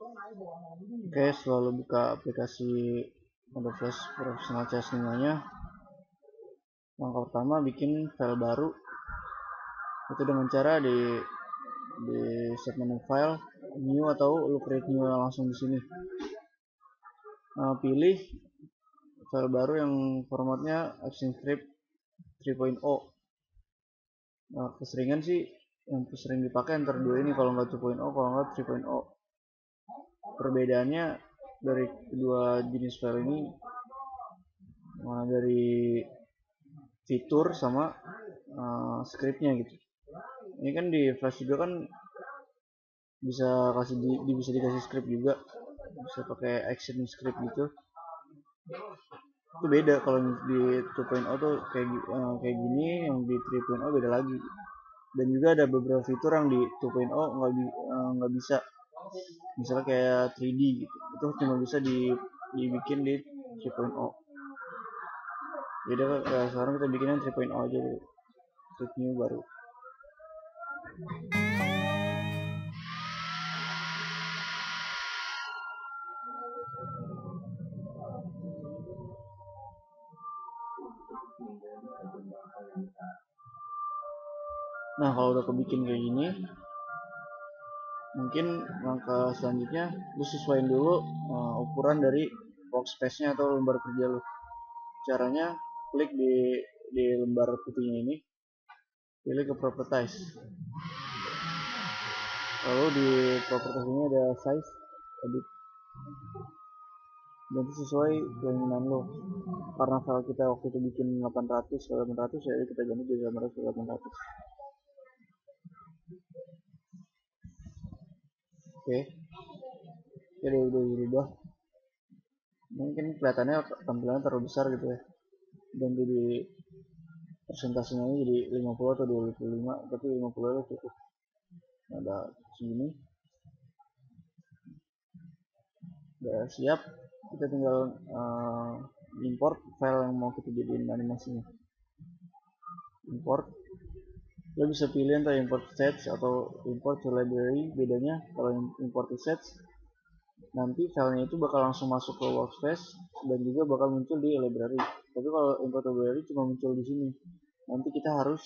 Oke, selalu buka aplikasi Adobe Flash Professional CS5 nya. Langkah pertama bikin file baru, itu dengan cara di set menu file, new, atau lu create new langsung di sini. Pilih file baru yang formatnya ActionScript 3.0. Keseringan sih yang sering dipakai antara dua ini, kalau nggak 2.0 kalau nggak 3.0. Perbedaannya dari kedua jenis file ini dari fitur sama scriptnya gitu. Ini kan di Flash juga kan bisa dikasih script juga, bisa pakai action script gitu. Itu beda kalau di 2.0 tuh kayak gini, yang di 3.0 beda lagi. Dan juga ada beberapa fitur yang di 2.0 nggak bisa, misalnya kayak 3D gitu, itu cuma bisa dibikin di 3.0. Jadi sekarang kita bikin yang 3.0 aja dulu, create new baru. Nah, kalau udah kebikin kayak gini, mungkin langkah selanjutnya lu sesuaiin dulu ukuran dari workspace-nya atau lembar kerja lu. Caranya klik di lembar putihnya ini, pilih ke properties, lalu di properties ini ada size, edit, nanti sesuai keinginan lo. Karena file kita waktu itu bikin 800 jadi kita ganti jadi 800. Oke, jadi udah berubah. Mungkin kelihatannya tampilannya terlalu besar gitu ya, dan jadi persentasenya ini jadi 50 atau 25, tapi 50 aja cukup. Ada segini, udah siap. Kita tinggal import file yang mau kita jadiin animasinya. Import, lo bisa pilih antara import sets atau import to library. Bedanya kalau import to sets, nanti filenya itu bakal langsung masuk ke workspace dan juga bakal muncul di library. Tapi kalau import to library cuma muncul di sini. Nanti kita harus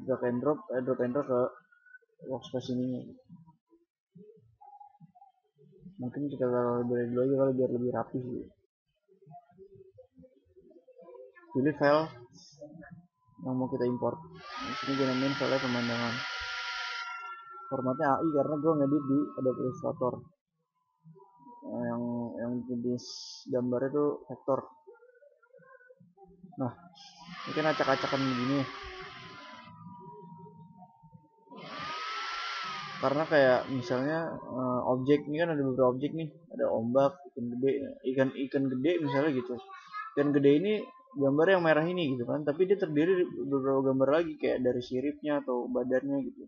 drag and drop ke workspace ini. Mungkin kita taruh library dulu aja kali biar lebih rapi sih. Pilih file yang mau kita import. Di sini gue namain file pemandangan. Formatnya AI karena gue ngedit di Adobe Illustrator. Yang jenis gambar itu vektor. Nah, mungkin acak-acakan begini. Karena kayak misalnya objek ini kan ada beberapa objek nih, ada ombak, ikan gede, ikan gede misalnya gitu. Ikan gede ini gambar yang merah ini gitu kan, tapi dia terdiri dari beberapa gambar lagi kayak dari siripnya atau badannya gitu.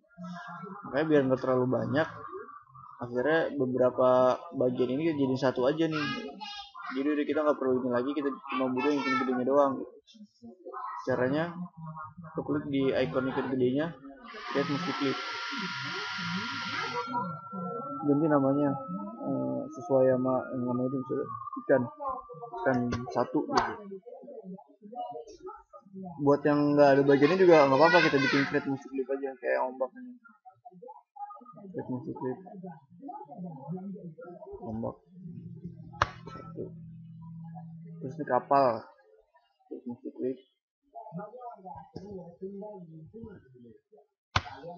Makanya biar nggak terlalu banyak, akhirnya beberapa bagian ini jadi satu aja nih. Jadi udah kita nggak perlu ini lagi, kita cuma butuh yang gedenya doang. Caranya, kita klik di icon ikan gedenya, kita mesti klik ganti namanya sesuai sama nama itu, misalnya ikan satu gitu. Buat yang nggak ada bagiannya juga nggak apa-apa, kita bikin create musik clip aja kayak ombak ini. Create musik clip ombak satu. Terus ini kapal, create musik clip.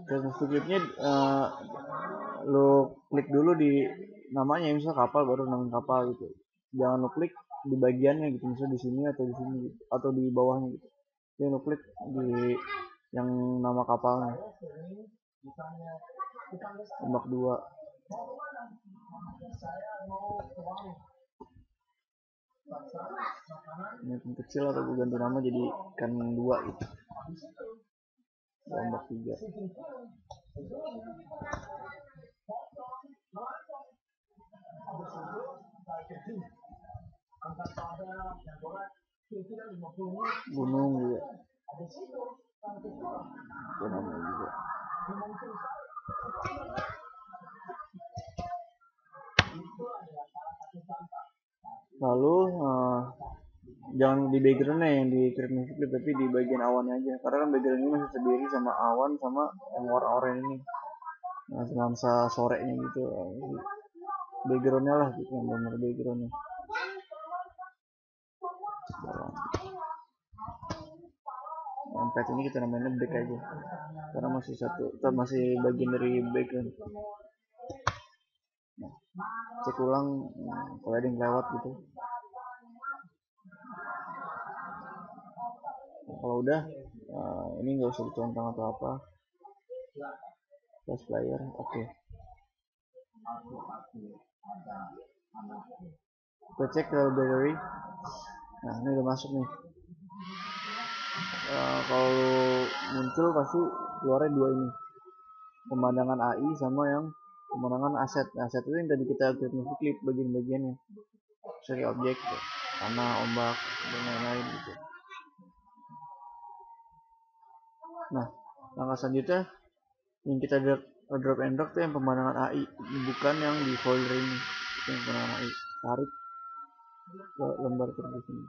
Create musik clipnya lo klik dulu di namanya, misalnya kapal, baru namain kapal gitu. Jangan lo klik di bagiannya gitu, misalnya di sini atau di sini gitu, atau di bawahnya gitu. Jadi lo klik di yang nama kapalnya. Ombak 2. Ini ikan kecil, atau gue ganti nama jadi ikan 2 gitu. Ombak 3. Gunung juga. Itu namanya juga. Lalu jangan di backgroundnya yang di create movie clip, tapi di bagian awannya aja, karena kan background ini masih terdiri sama awan sama yang warna-warna ini, nuansa sorenya gitu. Backgroundnya lah gitu, yang benar backgroundnya. Yang pet ini kita namainnya back aja, karena masih bagian dari background. Nah, cek ulang kalau ada yang lewat gitu. Nah, kalau udah ini nggak usah dicentang atau apa, flash player, oke. Kita cek ke library. Nah, ini udah masuk nih. Kalau muncul pasti keluarnya dua ini, pemandangan AI sama yang pemandangan aset. Aset itu yang tadi kita create movie clip bagian-bagiannya, seri objek, tanah, ombak, dan lain-lain gitu. Nah, langkah selanjutnya yang kita drag and drop tuh yang pemandangan AI, bukan yang di folder ini. Yang pemandangan AI, tarik ke lembar kerja sini.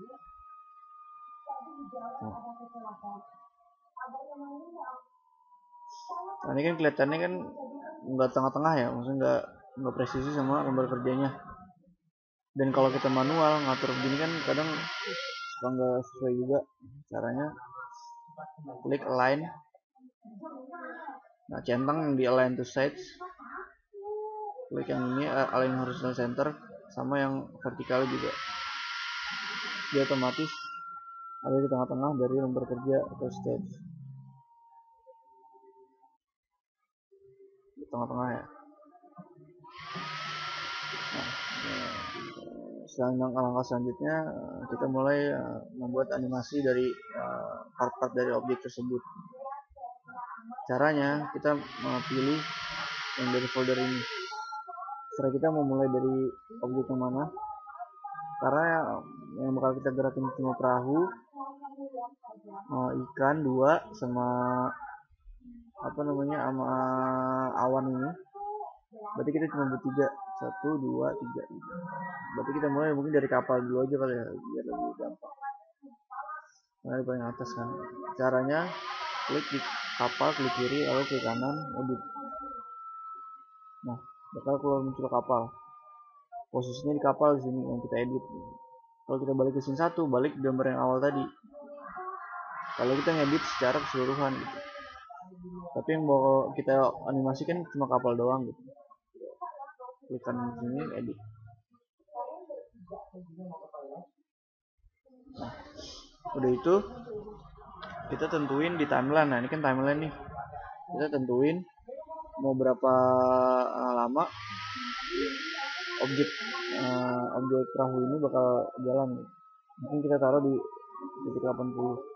Nah, ini kan kelihatannya kan nggak tengah-tengah ya, maksudnya nggak presisi sama lembar kerjanya. Dan kalau kita manual ngatur begini kan kadang suka nggak sesuai juga. Caranya klik align. Nah, centang yang di align to sides, klik yang ini align horizontal center, sama yang vertikal juga, dia otomatis ada di tengah-tengah dari lembar kerja atau stage, di tengah-tengah ya. Nah, langkah selanjutnya kita mulai membuat animasi dari part-part dari objek tersebut. Caranya kita pilih yang dari folder ini. Setelah kita mau mulai dari objek yang mana, karena yang bakal kita gerakin cuma perahu, ikan dua, sama sama awan ini. Berarti kita cuma bertiga, 1, 2, 3. Berarti kita mulai mungkin dari kapal dulu aja kali ya, biar lebih gampang. Nah, di paling atas kan. Caranya klik di kapal, klik kiri, lalu klik kanan, edit. Nah, bakal keluar muncul kapal. Posisinya di kapal di sini yang kita edit. Kalau kita balik ke scene 1, balik gambar yang awal tadi. Kalau kita ngedit secara keseluruhan gitu. Tapi yang mau kita animasikan cuma kapal doang gitu. Klik kanan di sini, edit. Nah, udah itu kita tentuin di timeline. Nah, ini kan timeline nih. Kita tentuin mau berapa lama objek perahu ini bakal jalan. Mungkin kita taruh di titik 80.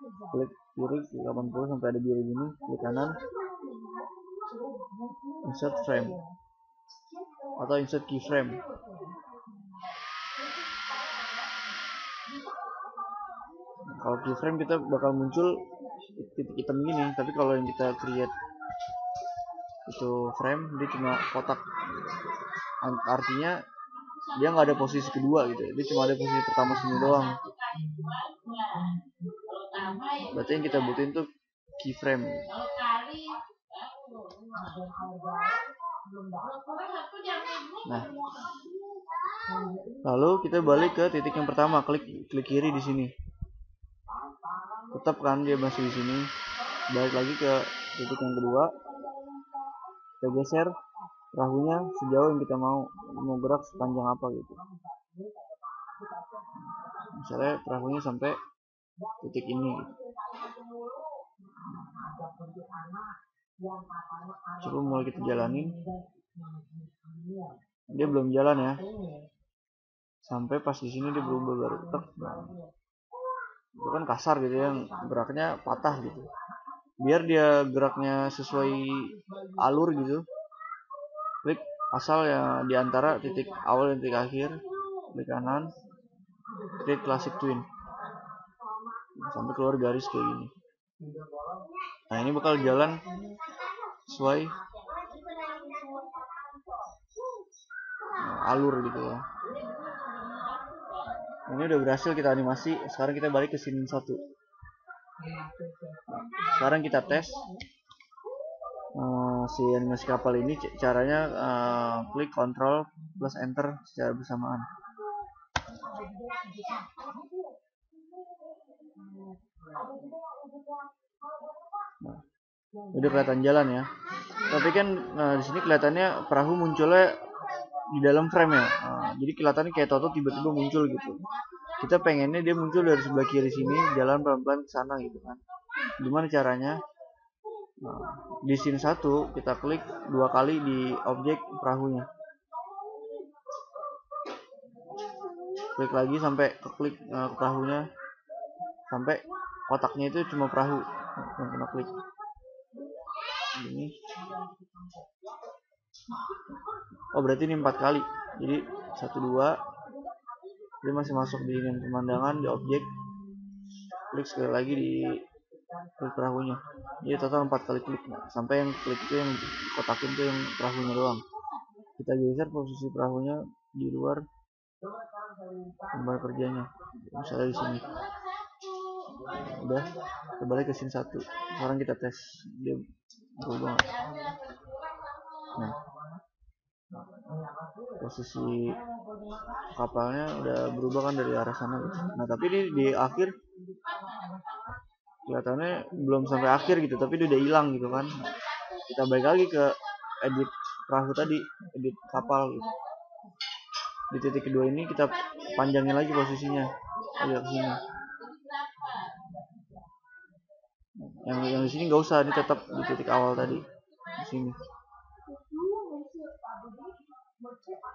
Klik kiri 80 sampai ada biru gini, klik kanan, insert frame atau insert keyframe. Kalau keyframe kita bakal muncul titik hitam gini, tapi kalau yang kita create itu frame, dia cuma kotak. Artinya dia nggak ada posisi kedua gitu, dia cuma ada posisi pertama sini doang. Berarti yang kita butuhin tuh keyframe. Nah, lalu kita balik ke titik yang pertama, klik kiri di sini. Tetap kan dia masih di sini. Balik lagi ke titik yang kedua. Kita geser perahunya sejauh yang kita mau gerak sepanjang apa gitu. Misalnya perahunya sampai titik ini. Coba mulai kita jalanin. Dia belum jalan ya. Sampai pas di sini dia berubah baru tek. Itu kan kasar gitu ya, geraknya patah gitu. Biar dia geraknya sesuai alur gitu, klik asal ya di antara titik awal dan titik akhir, klik kanan, klik classic twin sampai keluar garis kayak gini. Nah, ini bakal jalan sesuai alur gitu ya. Ini udah berhasil kita animasi. Sekarang kita balik ke scene 1. Sekarang kita tes si animasi kapal ini. Caranya klik Ctrl plus Enter secara bersamaan. Nah, udah kelihatan jalan ya. Tapi kan di sini kelihatannya perahu munculnya di dalam frame ya. Jadi kelihatannya kayak Toto tiba-tiba muncul gitu. Kita pengennya dia muncul dari sebelah kiri sini, jalan pelan-pelan ke sana gitu kan. Gimana caranya? Di scene 1 kita klik 2 kali di objek perahunya. Klik lagi sampai klik ke perahunya, sampai kotaknya itu cuma perahu yang kena klik. Ini. Oh berarti ini 4 kali. Jadi 1 2. Dia masih masuk di pemandangan di objek. Klik sekali lagi di klik perahunya. Jadi total 4 kali klik. Nah, sampai yang klik itu yang kotakin itu yang perahunya doang. Kita geser posisi perahunya di luar gambar kerjanya. Misalnya di sini. Udah, kita balik ke scene 1. Sekarang kita tes dia berubah. Nah, posisi kapalnya udah berubah kan dari arah sana gitu. Nah tapi di akhir kelihatannya belum sampai akhir gitu, tapi dia udah hilang gitu kan. Kita balik lagi ke edit perahu tadi, edit kapal gitu. Di titik kedua ini kita panjangin lagi posisinya agak ke sini. Yang di sini nggak usah, ini tetap di titik awal tadi di sini.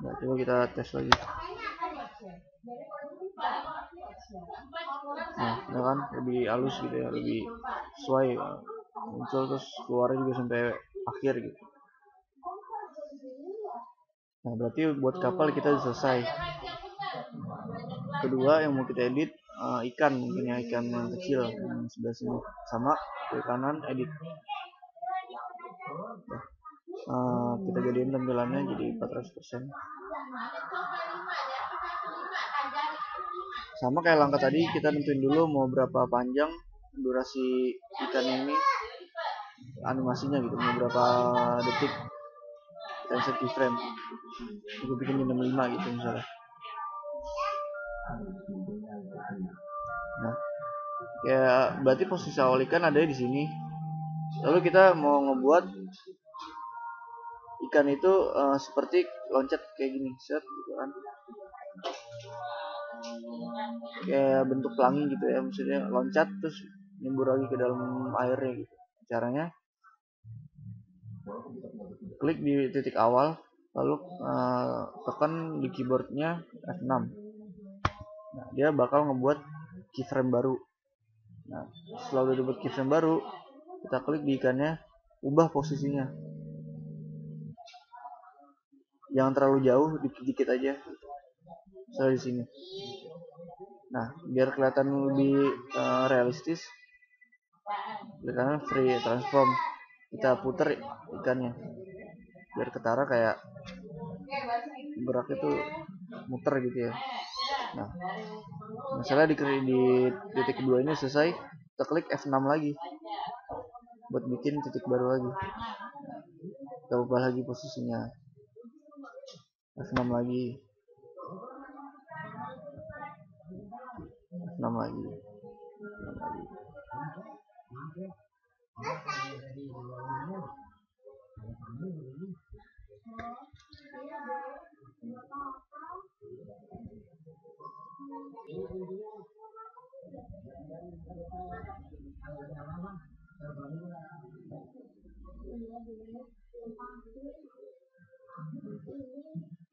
Nah, coba kita tes lagi. Nah, ya kan lebih halus gitu ya, lebih sesuai muncul terus keluarnya juga sampai akhir gitu. Nah, berarti buat kapal kita sudah selesai. Kedua yang mau kita edit ikan, mungkin ya, ikan yang kecil yang sebelah sini, sama ke kanan edit. Nah, kita jadiin tampilannya jadi 400%. Sama kayak langkah tadi, kita tentuin dulu mau berapa panjang durasi ikan ini animasinya gitu, mau berapa detik kita insert keyframe. Gue bikin 65 gitu misalnya. Nah, ya berarti posisi awal ikan ada di sini. Lalu kita mau ngebuat ikan itu seperti loncat kayak gini, set gitu kan. Kayak bentuk pelangi gitu ya, maksudnya loncat terus nyembur lagi ke dalam airnya gitu. Caranya klik di titik awal, lalu tekan di keyboardnya F6. Nah, dia bakal ngebuat keyframe baru. Nah, setelah udah dibuat keyframe baru, kita klik di ikannya, ubah posisinya. Jangan terlalu jauh, dikit-dikit aja. Misalnya di sini. Nah, biar kelihatan lebih realistis, klik free transform. Kita puter ikannya, biar ketara kayak gerak itu muter gitu ya. Nah, misalnya di titik kedua ini selesai, kita klik F6 lagi buat bikin titik baru lagi. Kita ubah lagi posisinya, F6 lagi, F6 lagi, F6 lagi.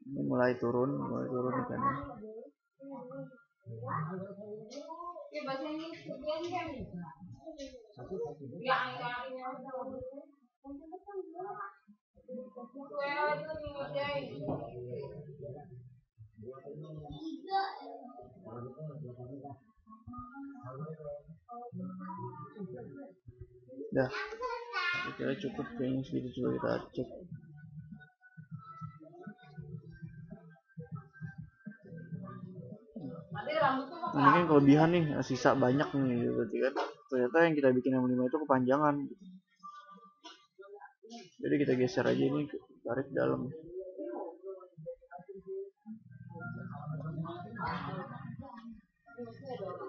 Ini mulai turun ikannya. Dah, kira cukup kayaknya segitu. Coba kita cek. Nah, ini kan kelebihan nih, sisa banyak nih gitu, berarti kan ternyata yang kita bikin yang 5 itu kepanjangan gitu. Jadi kita geser aja ini, tarik dalam,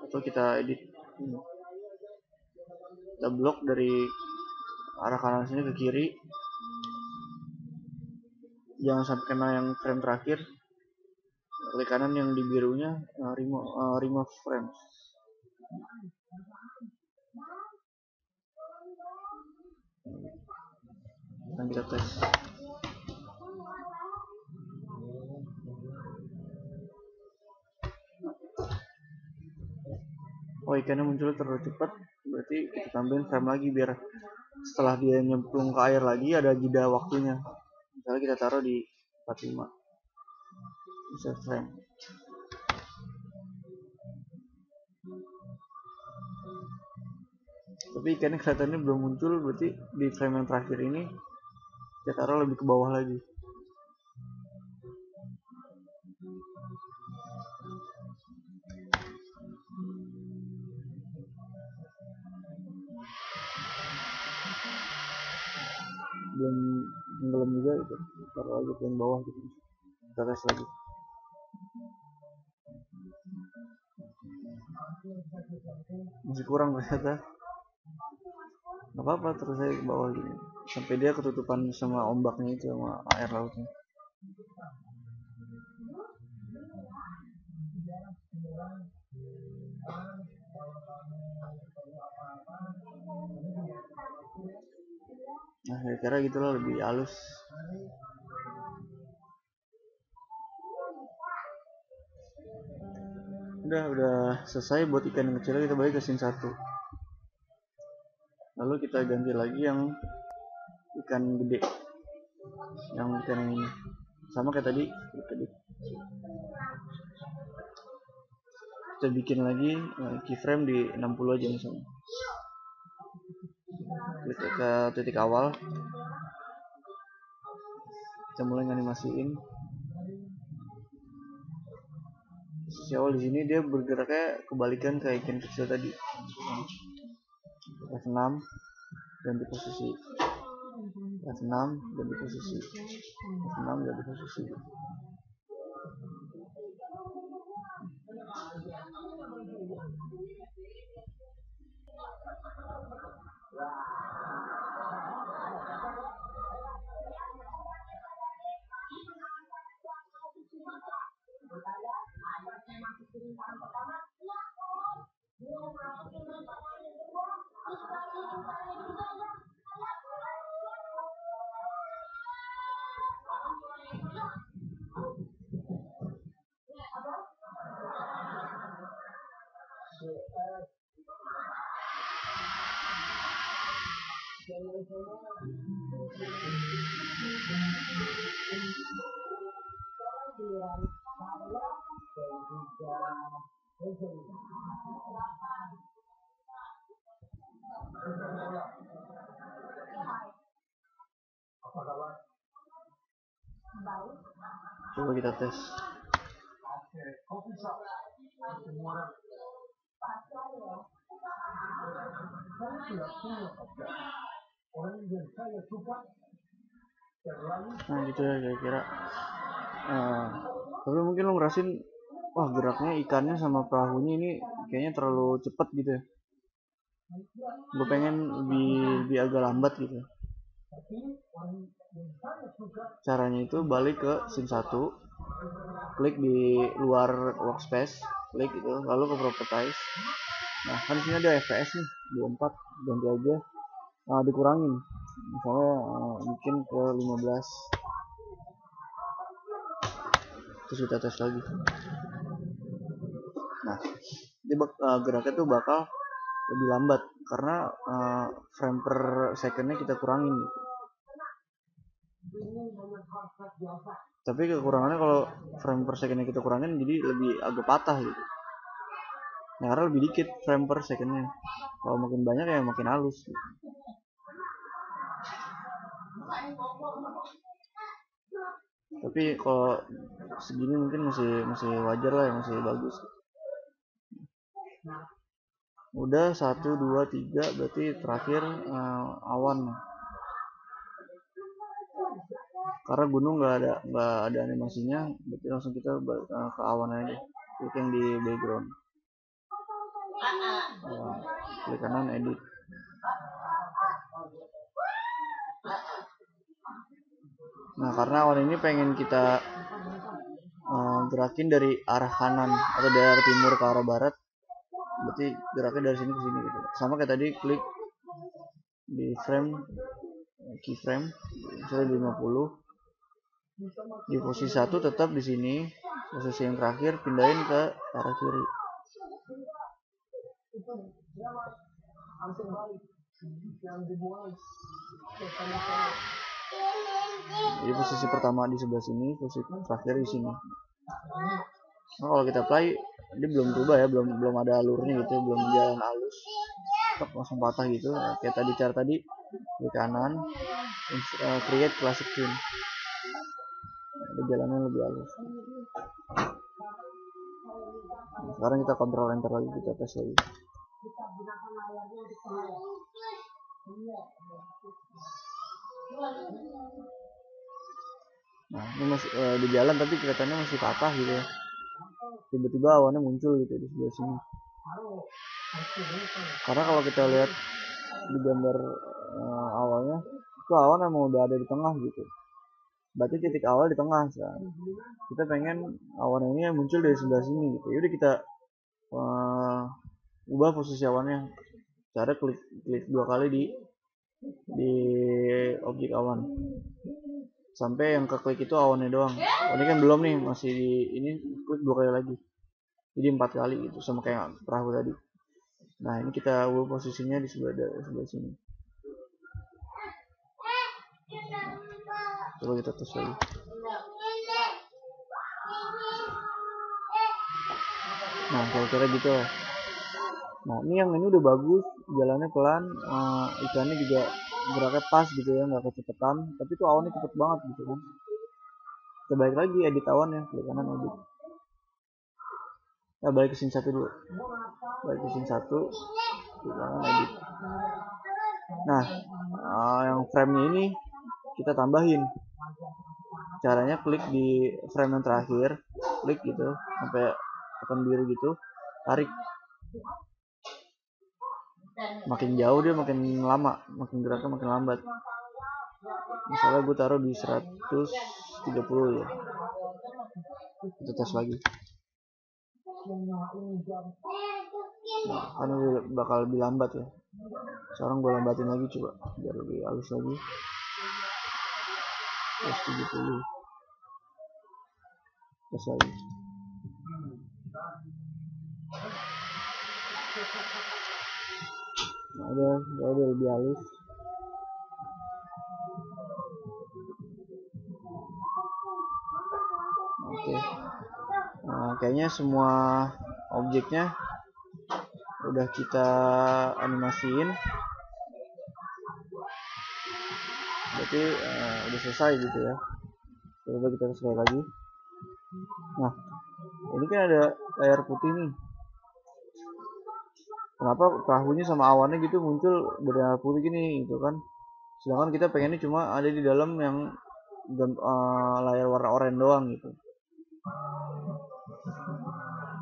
atau kita edit ini. Kita blok dari arah kanan sini ke kiri, jangan sampai kena yang frame terakhir. Klik kanan yang di birunya, remove frame. Dan kita tes. Oh, ikannya muncul terlalu cepat, berarti kita tambahin frame lagi biar setelah dia nyemplung ke air lagi ada jeda waktunya. Misalnya kita taruh di 45, bisa frame. Tapi ikannya kelihatannya belum muncul, berarti di frame yang terakhir ini kita taruh lebih ke bawah lagi. Belum tenggelam juga itu, taruh lagi ke bawah gitu. Kita tes lagi. Masih kurang ternyata. Gak apa-apa, terus saya ke bawah gini sampai dia ketutupan sama ombaknya itu, sama air lautnya. Nah, saya kira gitulah, lebih halus. Udah selesai buat ikan yang kecil. Kita balik ke scene 1. Lalu kita ganti lagi yang ikan gede, yang ikan ini sama kayak tadi. Kita bikin lagi keyframe di 60 aja misalnya. Klik ke titik awal, kita mulai animasiin. Posisi awal di sini dia bergeraknya kebalikan kayak ikan kecil tadi. F6 ganti posisi, F6 ganti posisi, F6 ganti posisi. Coba kita tes. Nah gitu ya kira-kira. Tapi mungkin lo ngerasin, wah geraknya ikannya sama perahunya ini kayaknya terlalu cepet gitu ya. Gue pengen lebih agak lambat gitu. Caranya itu balik ke scene 1, klik di luar workspace, klik itu, lalu ke properties. Nah kan disini ada fps nih 24, ganti aja, dikurangin, misalnya bikin ke 15. Terus kita tes lagi. Nah dia geraknya tuh bakal lebih lambat karena frame per secondnya kita kurangin gitu. Tapi kekurangannya kalau frame per secondnya kita kurangin jadi lebih agak patah gitu. Nah karena lebih dikit frame per secondnya, kalau makin banyak ya makin halus gitu. Tapi kalau segini mungkin masih wajar lah ya, masih bagus. Udah 1 2 3, berarti terakhir awan. Karena gunung nggak ada animasinya, berarti langsung kita ke awan aja. Klik yang di background. Klik kanan edit. Nah, karena awan ini pengen kita gerakin dari arah kanan atau dari arah timur ke arah barat, berarti geraknya dari sini ke sini gitu. Sama kayak tadi, klik di frame, keyframe misalnya 50, di posisi 1 tetap di sini, posisi yang terakhir pindahin ke arah kiri. Jadi posisi pertama di sebelah sini, posisi terakhir di sini. Nah, kalau kita play, dia belum berubah ya, belum ada alurnya gitu, belum jalan halus, tetap langsung patah gitu. Kayak tadi cara tadi, di kanan, create classic tune, jalannya lebih halus. Nah, sekarang kita kontrol enter lagi, kita tes lagi. Nah, ini masih di jalan tapi kelihatannya masih patah gitu ya. Tiba-tiba awannya muncul gitu di sebelah sini. Karena kalau kita lihat di gambar awalnya, itu awan emang udah ada di tengah gitu. Berarti titik awal di tengah. Kan? Kita pengen awan ini muncul dari sebelah sini gitu. Yaudah kita ubah posisi awannya. Cara klik 2 kali di objek awan. Sampai yang keklik itu awannya doang. Ini kan belum nih, masih ini klik 2 kali lagi. Jadi 4 kali gitu, sama kayak perahu tadi. Nah, ini kita ubah posisinya di sebelah sini. Coba kita tes lagi. Nah, kira-kira gitu lah. Nah, ini yang ini udah bagus, jalannya pelan, ikannya juga geraknya pas gitu ya, nggak kecepetan, tapi tuh awannya cepet banget gitu kan. Kita balik lagi edit awannya, klik kanan edit. Nah, balik ke scene 1 dulu. Balik ke scene 1, klik kanan edit. Nah, yang frame-nya ini kita tambahin. Caranya klik di frame yang terakhir, klik gitu sampai tekan biru gitu, tarik. Makin jauh dia makin lama, makin geraknya makin lambat. Misalnya gue taruh di 130 ya. Kita tes lagi. Nah, kan bakal lebih lambat ya. Sekarang gue lambatin lagi coba biar lebih halus lagi. 170. Tes lagi. Nah, udah lebih halus. Oke. Nah, kayaknya semua objeknya udah kita animasiin. Berarti udah selesai gitu ya. Coba kita selesai lagi. Nah, ini kan ada layar putih nih. Kenapa perahunya sama awannya gitu muncul berwarna putih gini gitu kan? Sedangkan kita pengennya cuma ada di dalam yang layar warna oranye doang gitu.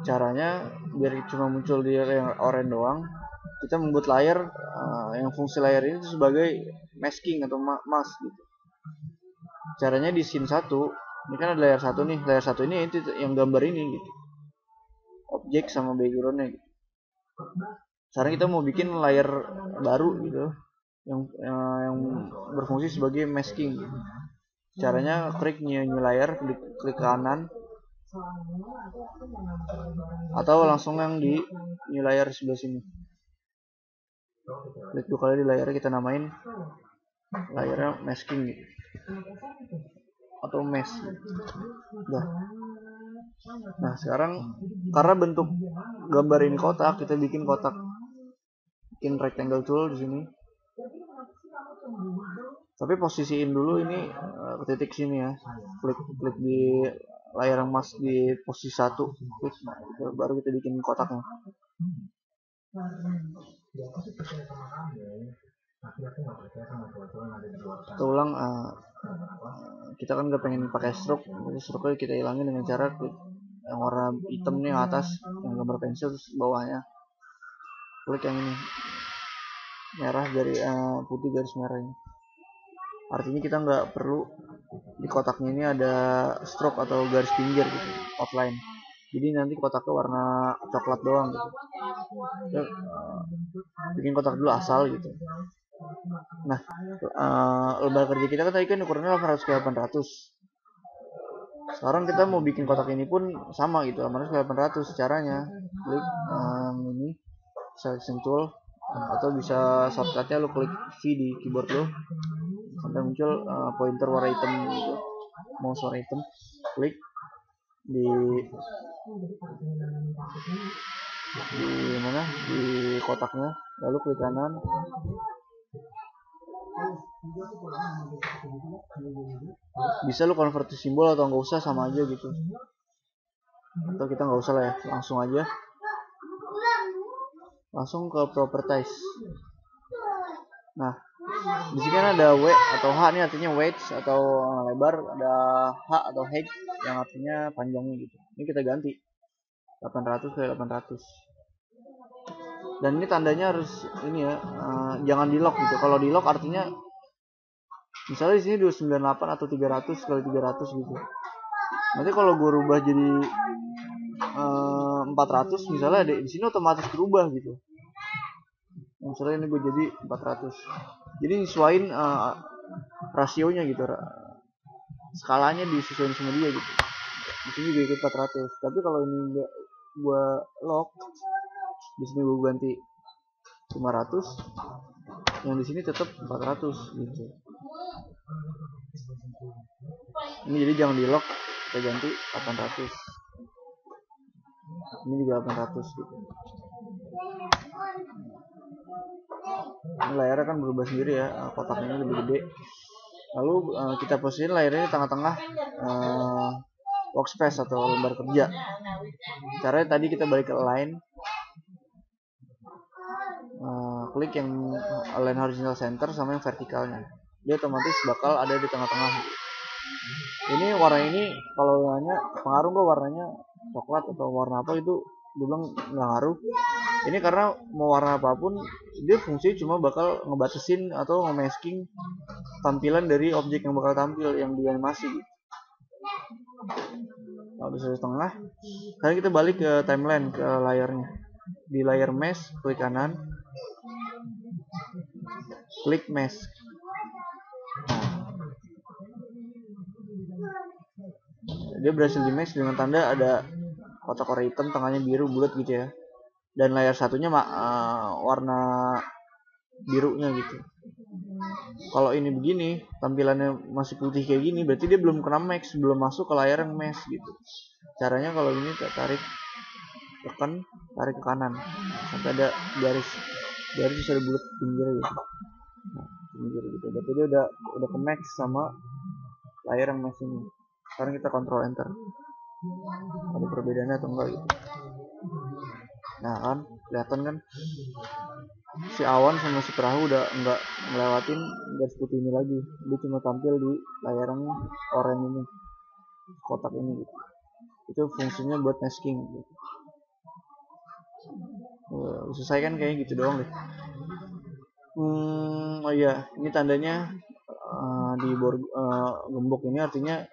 Caranya biar cuma muncul di yang oranye doang, kita membuat layar yang fungsi layar ini sebagai masking atau mask gitu. Caranya di scene 1, ini kan ada layar 1 nih, layar 1 ini itu yang gambar ini gitu, objek sama backgroundnya gitu. Sekarang kita mau bikin layar baru gitu, yang berfungsi sebagai masking gitu. Caranya klik new layer, klik kanan, atau langsung yang di new layer sebelah sini. Klik 2 kali di layar, kita namain layarnya masking gitu, atau mesh gitu. Nah, sekarang karena bentuk gambar ini kotak, kita bikin kotak, bikin rectangle tool di sini. Tapi posisiin dulu ini ke titik sini ya. Klik di layar emas di posisi 1, klik, baru kita bikin kotaknya. Kita ulang, kita kan gak pengen pakai stroke, jadi stroke kita hilangin dengan cara yang warna hitam nih atas yang gambar pensil, terus bawahnya klik yang ini merah dari putih garis merah ini. Artinya kita nggak perlu di kotaknya ini ada stroke atau garis pinggir gitu, outline. Jadi nanti kotaknya warna coklat doang gitu. Kita, bikin kotak dulu asal gitu. Nah, lembar kerja kita kan tadi kan ukurannya 800 x 800. Sekarang kita mau bikin kotak ini pun sama gitu, 800 x 800. Caranya klik ini selection tool, atau bisa shortcutnya lo klik V di keyboard lo sampai muncul pointer warna hitam gitu, mouse warna hitam, klik di mana di kotaknya, lalu klik kanan, bisa lu convert to simbol atau nggak usah, sama aja gitu, atau kita nggak usah lah ya, langsung aja langsung ke properties. Nah, di sini kan ada W atau H nih, artinya width atau lebar, ada H atau height yang artinya panjangnya gitu. Ini kita ganti 800 x 800. Dan ini tandanya harus ini ya, jangan di lock gitu. Kalau di lock artinya misalnya di sini 298 atau 300 x 300 gitu. Nanti kalau gue rubah jadi 400 misalnya, di sini otomatis berubah gitu. Misalnya ini gue jadi 400. Jadi nyesuaiin rasionya gitu, skalanya disesuaikan sama dia gitu. Di sini juga ikut 400. Tapi kalau ini enggak gue lock, di sini gue ganti 500, yang di sini tetap 400 gitu. Ini jadi jangan di lock, kita ganti 800. Ini juga 800 gitu. Ini layarnya kan berubah sendiri ya, kotaknya lebih gede. Lalu kita posisiin layarnya di tengah-tengah workspace atau lembar kerja. Caranya tadi kita balik ke align, klik yang align horizontal center sama yang vertikalnya, dia otomatis bakal ada di tengah-tengah. Ini warna ini kalau nanya pengaruh nggak warnanya coklat atau warna apa, itu gue bilang nggak ngaruh. Ini karena mau warna apapun dia fungsi cuma bakal ngebatasin atau nge-masking tampilan dari objek yang bakal tampil yang dianimasi gitu. Nah, udah selesai setengah. Sekarang kita balik ke timeline, ke layarnya. Di layar mesh klik kanan, klik mesh. Dia berhasil di mesh dengan tanda ada kotak warna hitam, tengahnya biru bulat gitu ya. Dan layar satunya warna birunya gitu. Kalau ini begini, tampilannya masih putih kayak gini, berarti dia belum kena max, belum masuk ke layar yang mesh gitu. Caranya kalau ini tarik, tekan, tarik ke kanan sampai ada garis bisa bulat pinggir gitu. Nah, pinggir gitu. Berarti dia udah ke max sama layar yang mesh ini. Sekarang kita kontrol enter. Ada perbedaannya atau enggak gitu. Nah kan, kelihatan kan si awan sama si perahu udah enggak ngelewatin garis putih ini lagi, dia cuma tampil di layar yang oranye ini, kotak ini gitu. Itu fungsinya buat masking gitu. Selesai kan kayak gitu doang deh. Oh iya, ini tandanya di gembok ini artinya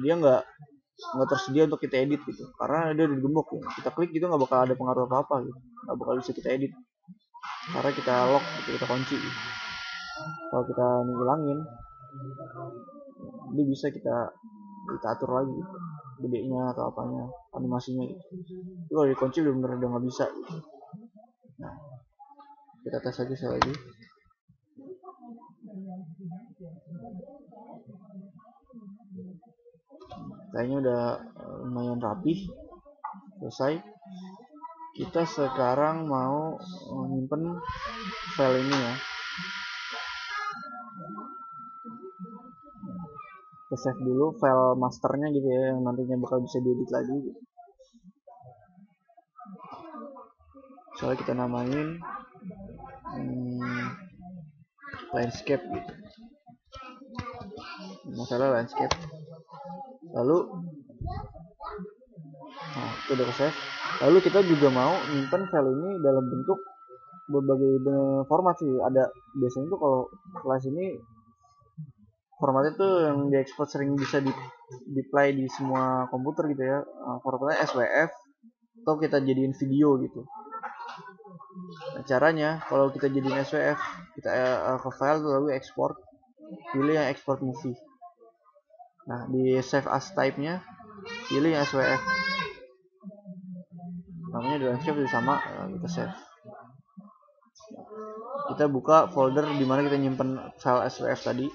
dia nggak tersedia untuk kita edit gitu, karena dia udah digembok ya. Kita klik gitu nggak bakal ada pengaruh apa gitu, nggak bakal bisa kita edit karena kita lock gitu, kita kunci gitu. Kalau kita ngulangin, ini bisa kita atur lagi gitu, gedenya atau apanya, animasinya gitu. Tapi kalau dikunci benar-benar udah nggak bisa gitu. Nah, kita tes aja sekali lagi. Kayaknya udah lumayan rapih, selesai. Kita sekarang mau nyimpen file ini ya. Kita save dulu file masternya gitu ya, yang nantinya bakal bisa diedit lagi gitu. Misalnya kita namain landscape gitu, masalah landscape. Lalu itu udah save. Lalu kita juga mau nyimpen file ini dalam bentuk berbagai format sih. Ada biasanya tuh kalau kelas ini formatnya tuh yang diekspor sering bisa di play di semua komputer gitu ya. Formatnya SWF atau kita jadiin video gitu. Nah, caranya kalau kita jadiin SWF, kita ke file lalu ekspor, pilih yang export movie. Nah, di save as type-nya pilih yang SWF. Namanya di landscape itu sama, kita save. Kita buka folder di mana kita nyimpen file SWF tadi.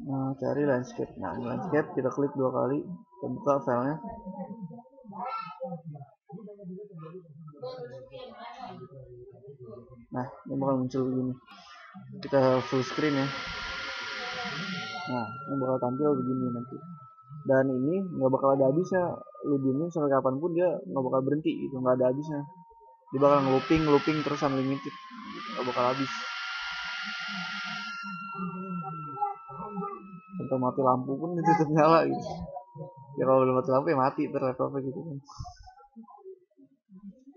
Nah, cari landscape. Nah, landscape kita klik 2 kali, kita buka filenya. Nah, ini bakal muncul begini. Kita full screen ya. Nah, ini bakal tampil begini nanti. Dan ini nggak bakal ada habisnya. Lu diemin sampai kapanpun dia nggak bakal berhenti gitu, nggak ada habisnya. Dia bakal looping terus unlimited, nggak bakal habis. Atau mati lampu pun itu tetap nyala gitu. Ya kalau udah mati lampu ya mati laptopnya gitu kan.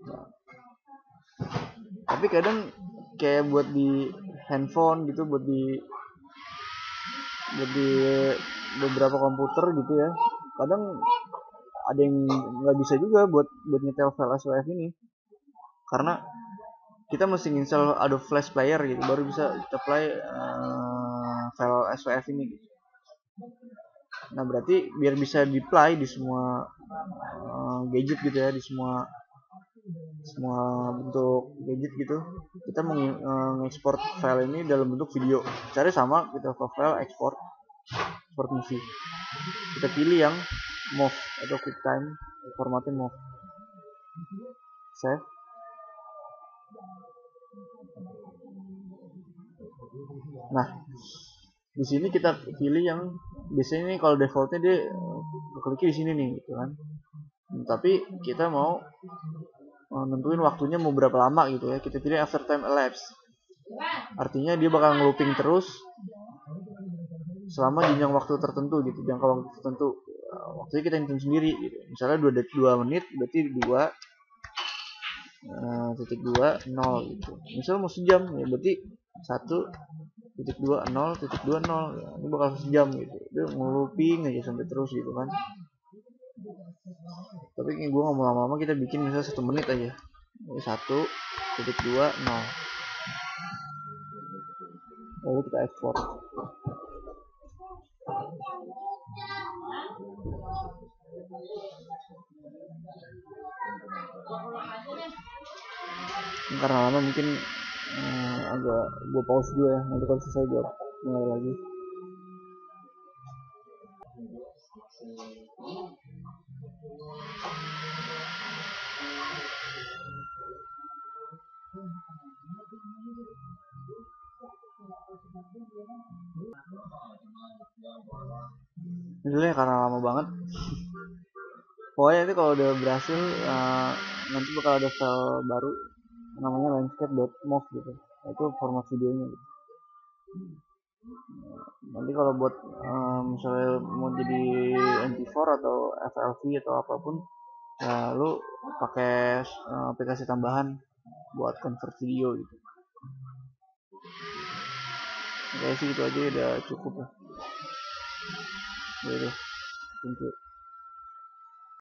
Nah, tapi kadang kayak buat di handphone gitu, buat di beberapa komputer gitu ya, kadang ada yang nggak bisa juga buat nyetel file SWF ini, karena kita mesti install Adobe Flash Player gitu baru bisa kita play file SWF ini gitu. Nah, berarti biar bisa di play di semua gadget gitu ya, di semua bentuk gadget gitu, kita mengekspor file ini dalam bentuk video. Cari sama, kita ke file export movie, kita pilih yang MOV atau QuickTime, formatnya MOV, save. Nah, di sini kita pilih yang biasanya nih kalau defaultnya dia klik di sini nih gitu kan. Tapi kita mau nentuin waktunya mau berapa lama gitu ya, kita pilih after time elapsed. Artinya dia bakal ngelooping terus selama jenjang waktu tertentu gitu, jangka waktu tertentu. Waktunya kita hitung sendiri gitu. Misalnya 2 menit berarti 2.2.0 gitu. Misalnya mau sejam ya berarti 1.20.20 ya, ini bakal sejam gitu. Dia ngelooping aja sampai terus gitu kan. Tapi ini gue nggak mau lama-lama, kita bikin misalnya 1 menit aja. 1.20 lalu kita ekspor. Karena lama mungkin agak gue pause dulu ya, nanti kalau selesai gue mulai lagi. Ini karena lama banget. Pokoknya nanti kalau udah berhasil, nanti bakal ada file baru namanya landscape.mov gitu. Itu format videonya gitu. Nanti kalau buat misalnya mau jadi MP4 atau FLV atau apapun, ya lu pakai aplikasi tambahan buat convert video gitu. Oke sih, itu aja udah cukup ya. Udah, thank you.